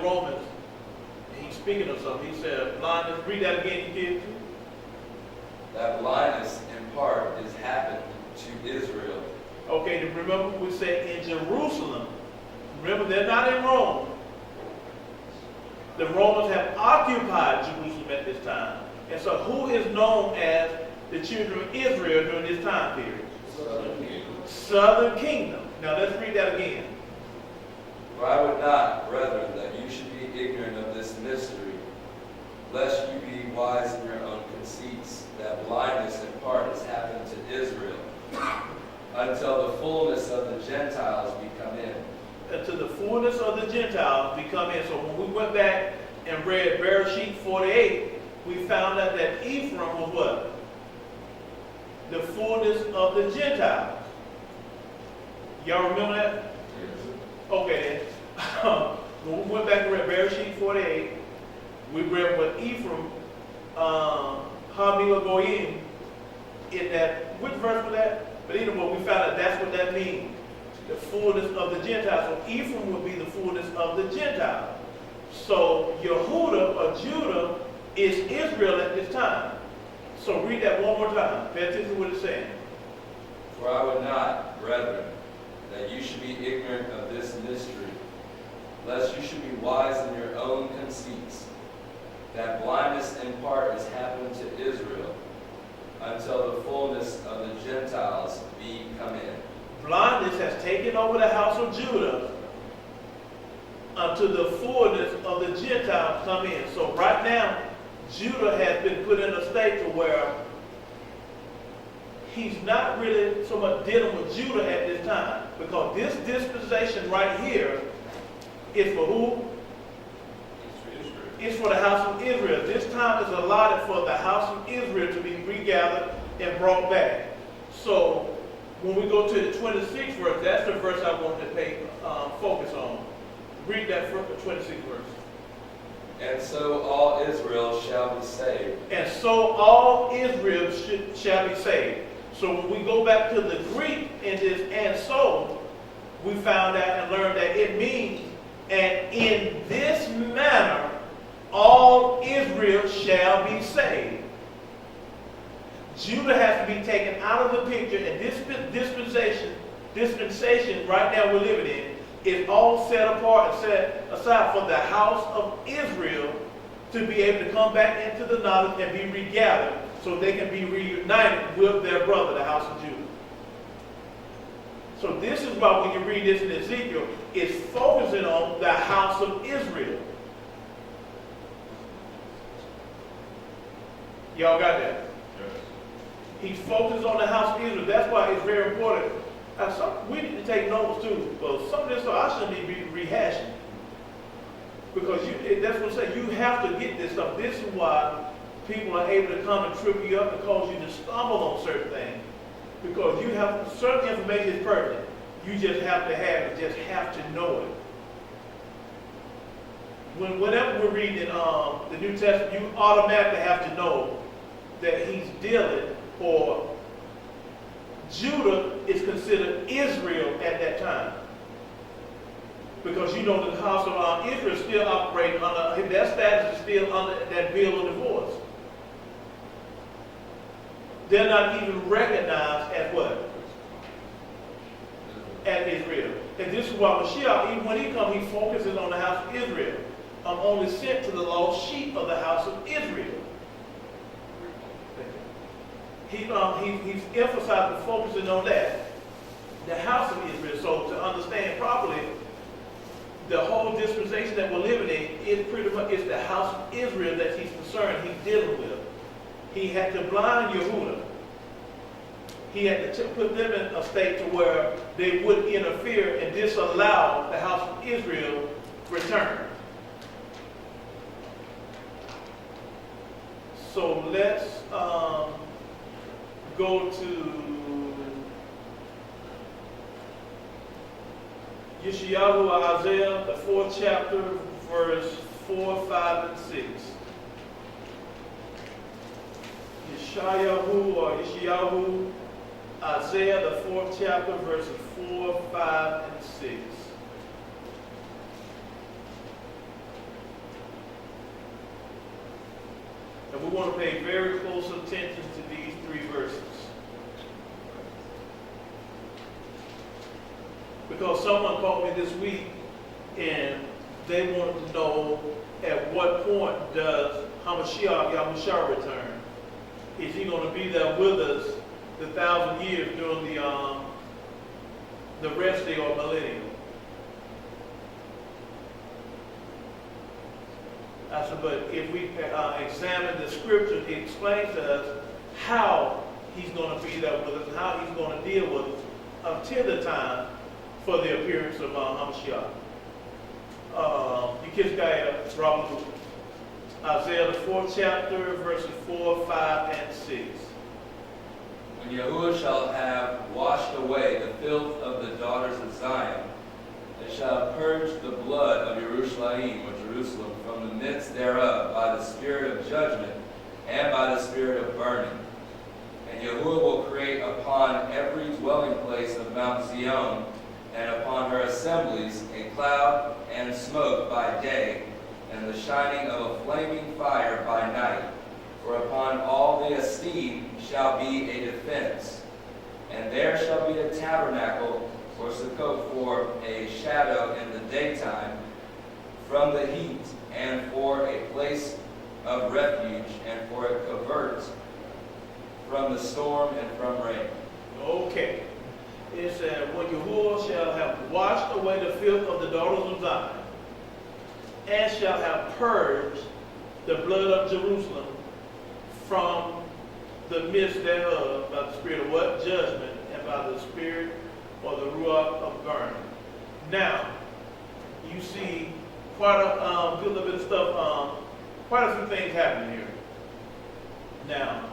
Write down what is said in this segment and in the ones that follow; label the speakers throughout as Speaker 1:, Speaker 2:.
Speaker 1: Romans, and he's speaking of something. He said, blindness, read that again, you kids.
Speaker 2: That blindness in part is happened to Israel.
Speaker 1: Okay, remember we said in Jerusalem. Remember, they're not in Rome. The Romans have occupied Jerusalem at this time. And so who is known as the children of Israel during this time period?
Speaker 2: Southern Kingdom.
Speaker 1: Southern Kingdom. Now let's read that again.
Speaker 2: For I would not, brethren, that you should be ignorant of this mystery, lest you be wise in your own conceits, that blindness in part has happened to Israel, until the fullness of the Gentiles be come in.
Speaker 1: Until the fullness of the Gentiles be come in. So when we went back and read Bereshit 48, we found out that Ephraim was what? The fullness of the Gentiles. Y'all remember that?
Speaker 2: Yes.
Speaker 1: Okay then. When we went back and read Bereshit 48, we read what Ephraim, Hamila Goyim, in that, which verse was that? But anyway, we found out that's what that means. The fullness of the Gentiles. So Ephraim will be the fullness of the Gentiles. So Yahudah or Judah is Israel at this time. So read that one more time. Pay attention to what it's saying.
Speaker 2: For I would not, brethren, that you should be ignorant of this mystery, lest you should be wise in your own conceits, that blindness in part is happened to Israel, until the fullness of the Gentiles be come in.
Speaker 1: Blindness has taken over the house of Judah until the fullness of the Gentiles come in. So right now, Judah has been put in a state to where he's not really so much dealing with Judah at this time, because this dispensation right here is for who? It's for the house of Israel. This time is allotted for the house of Israel to be regathered and brought back. So when we go to the 26th verse, that's the verse I want to pay focus on. Read that 26th verse.
Speaker 2: And so all Israel shall be saved.
Speaker 1: And so all Israel shall be saved. So when we go back to the Greek in this and so, we found out and learned that it means, and in this manner all Israel shall be saved. Judah has to be taken out of the picture, and this dispensation right now we're living in is all set apart and set aside for the house of Israel to be able to come back into the knowledge and be regathered so they can be reunited with their brother, the house of Judah. So this is why when you read this in Ezekiel, it's focusing on the house of Israel. Y'all got that? He's focused on the house of Israel. That's why it's very important. We need to take notes too, because some of this stuff I shouldn't be rehashing. Because that's what I'm saying. You have to get this stuff. This is why people are able to come and trip you up and cause you to stumble on certain things. Because you have certain information is pertinent. You just have to have it. Just have to know it. Whenever we're reading the New Testament, you automatically have to know that he's dealing, or Judah is considered Israel at that time. Because you know the house of Israel is still operating under, their status is still under that bill of divorce. They're not even recognized as what? As Israel. And this is why Mashiyach, even when he comes, he focuses on the house of Israel. I'm only sent to the lost sheep of the house of Israel. He's emphasizing and focusing on that, the house of Israel. So to understand properly, the whole dispensation that we're living in is pretty much it's the house of Israel that he's concerned, he's dealing with. He had to blind Yahudah. He had to put them in a state to where they wouldn't interfere and disallow the house of Israel return. So let's go to Yahusha, Isaiah, the 4th chapter, verse 4, 5, and 6. Yeshayahu, Isaiah, the 4th chapter, verses 4, 5, and 6. And we want to pay very close attention to these 3 verses. Because someone called me this week and they wanted to know at what point does Mashiyach, Yahusha return? Is he going to be there with us the 1,000 years during the rest day or millennium? I said, but if we examine the scripture, it explains to us how he's going to be there with us and how he's going to deal with us until the time for the appearance of Mashiyach. You kids got Robert, Isaiah the 4th chapter, verses 4, 5, and 6.
Speaker 2: When Yahuah shall have washed away the filth of the daughters of Zion, and shall purge the blood of Yerushalayim, or Jerusalem, from the midst thereof, by the spirit of judgment and by the spirit of burning. And Yahuah will create upon every dwelling place of Mount Zion, and upon her assemblies, a cloud and smoke by day, and the shining of a flaming fire by night. For upon all the esteemed shall be a defense. And there shall be a tabernacle for Sukkot for a shadow in the daytime from the heat, and for a place of refuge, and for a covert from the storm and from rain.
Speaker 1: Okay. It said, when Yahuah shall have washed away the filth of the daughters of Zion, and shall have purged the blood of Jerusalem from the midst thereof, by the spirit of what? Judgment, and by the spirit or the ruach of burning. Now, you see quite a good little bit of stuff, quite a few things happening here. Now,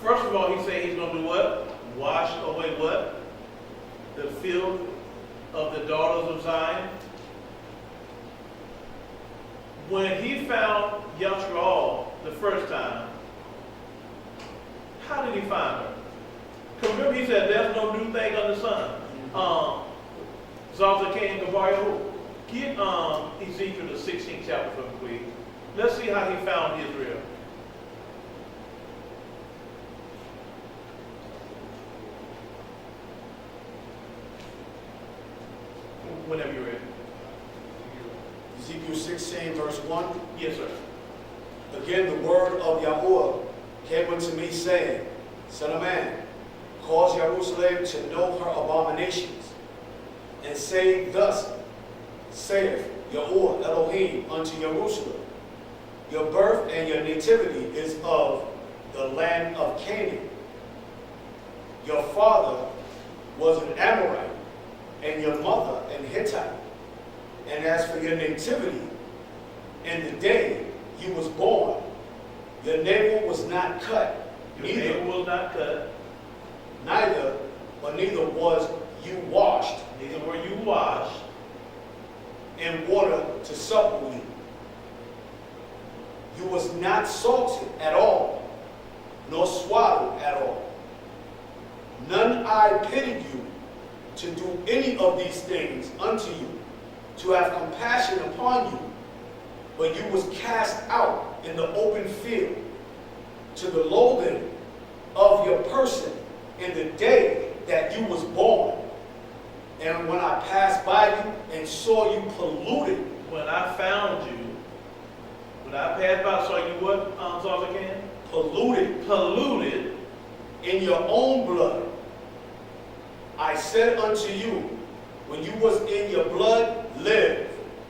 Speaker 1: first of all, he said he's going to do what? Wash away what? The filth of the daughters of Zion. When he found Yashra'al the first time, how did he find her? Because remember he said there's no new thing under the sun. Zalta King Gabayahu. Get Ezekiel the 16th chapter for me, please. Let's see how he found Israel. Whenever you're ready.
Speaker 3: Ezekiel 16, verse 1.
Speaker 1: Yes, sir.
Speaker 3: Again, the word of Yahuah came unto me, saying, Son of man, cause Jerusalem to know her abominations, and say, Thus saith Yahuah Elohim unto Jerusalem, Your birth and your nativity is of the land of Canaan. Your father was an Amorite, and your mother an Hittite. And as for your nativity, in the day you was born, your navel was not cut.
Speaker 1: Your navel was not cut.
Speaker 3: Neither was you washed.
Speaker 1: Neither were you washed
Speaker 3: in water to supple you. You was not salted at all, nor swaddled at all. None I pitied you to do any of these things unto you, to have compassion upon you, but you was cast out in the open field to the loathing of your person in the day that you was born. And when I passed by you and saw you polluted.
Speaker 1: When I found you, when I passed by, saw you what, Zarzakan?
Speaker 3: Polluted.
Speaker 1: Polluted.
Speaker 3: In your own blood. I said unto you, when you was in your blood, live.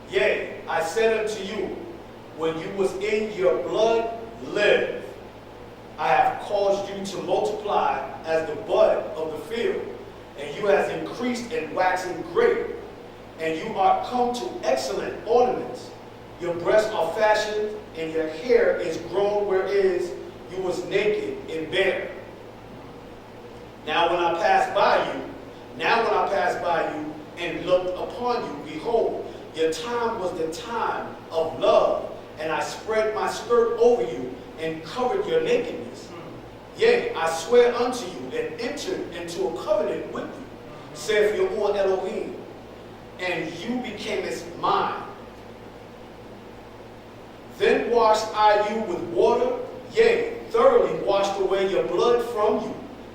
Speaker 3: Yea, I said unto you, when you was in your blood, live. I have caused you to multiply as the bud of the field, and you has increased and waxen great, and you are come to excellent ornaments. Your breasts are fashioned, and your hair is grown, whereas you was naked and bare. Now when I passed by you and looked upon you, behold, your time was the time of love, and I spread my skirt over you and covered your nakedness. Yea, I swear unto you and entered into a covenant with you, saith Yahuah Elohim, and you became as mine. Then washed I you with water, yea, thoroughly washed away your blood from you,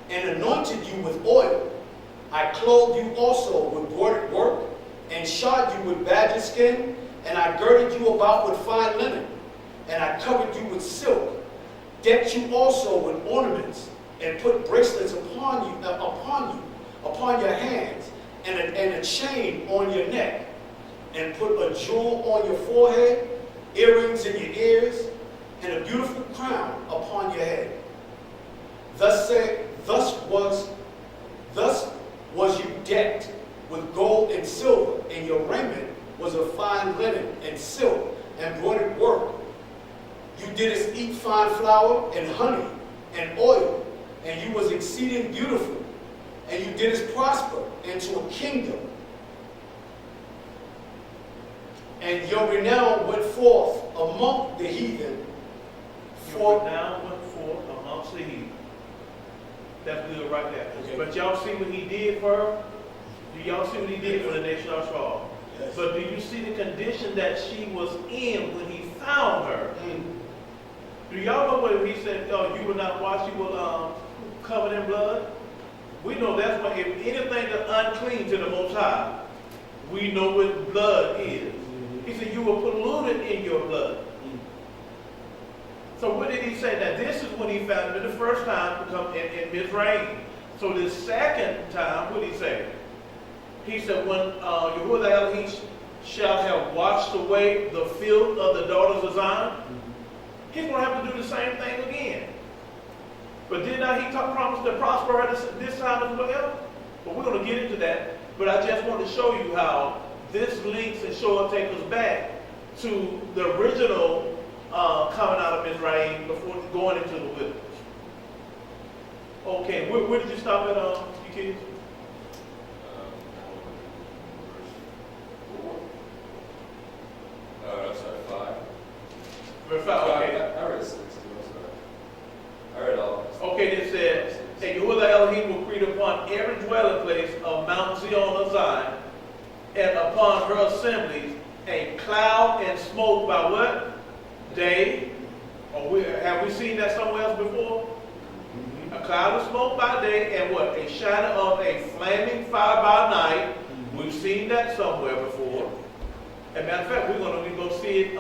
Speaker 3: and anointed you with oil. I clothed you also with broidered work, and shod you with badger skin, and I girded you about with fine linen, and I covered you with silk, decked you also with ornaments, and put bracelets upon your hands, and a chain on your neck, and put a jewel on your forehead, earrings in your ears, and a beautiful crown upon your head. Thus was you decked with gold and silver, and your raiment was of fine linen and silk and broidered work. You didst eat fine flour and honey and oil, and you was exceeding beautiful, and you didst prosper into a kingdom. And your renown went forth among the heathen.
Speaker 1: Your renown went forth amongst the heathen. That's good right there.
Speaker 3: Okay.
Speaker 1: But y'all see what he did for her? Do y'all see what he did for the nation of Yashra'al?
Speaker 3: Yes.
Speaker 1: But do you see the condition that she was in when he found her? Do y'all know what he said, oh, you will not wash, you will covered in blood? We know that's why if anything that's unclean to the Most High, we know what blood is. He said you were polluted in your blood. So what did he say? Now this is when he found her the first time to come in Mizraim. So the second time, what did he say? He said when Yahuah shall have washed away the filth of the daughters of Zion, he's going to have to do the same thing again. But did not he promise to prosper her this time as well? But we're going to get into that. But I just want to show you how this links and take us back to the original coming out of Mizraim before going into the wilderness. Okay, where did you stop at, you kids?
Speaker 2: I'm sorry, 5.
Speaker 1: Verse 5, okay.
Speaker 2: I read 6 too, I'm sorry. I read all.
Speaker 1: Okay, it says, and Yahuah Elohim will create upon every dwelling place of Mount Zion of Zion, and upon her assemblies a cloud and smoke by what? Day. Have we seen that somewhere else before? A cloud of smoke by day and what? A shadow of a flaming fire by night. We've seen that somewhere before. As a matter of fact, we're going to go see it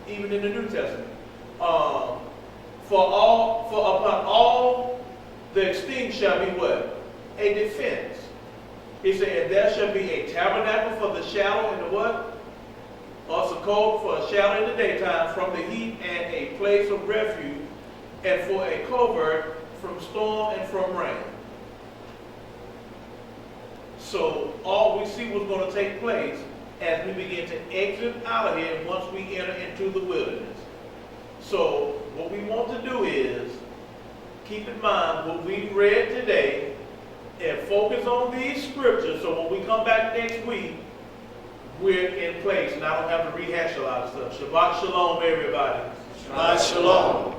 Speaker 1: even in the New Testament. For upon all the extinct shall be what? A defense. He said, there shall be a tabernacle for the shadow in the what? Also called for a shadow in the daytime from the heat, and a place of refuge, and for a covert from storm and from rain. So all we see was going to take place as we begin to exit out of here once we enter into the wilderness. So what we want to do is keep in mind what we read today and focus on these scriptures so when we come back next week, we're in place and I don't have to rehash a lot of stuff. Shabbat shalom, everybody.
Speaker 3: Shabbat shalom.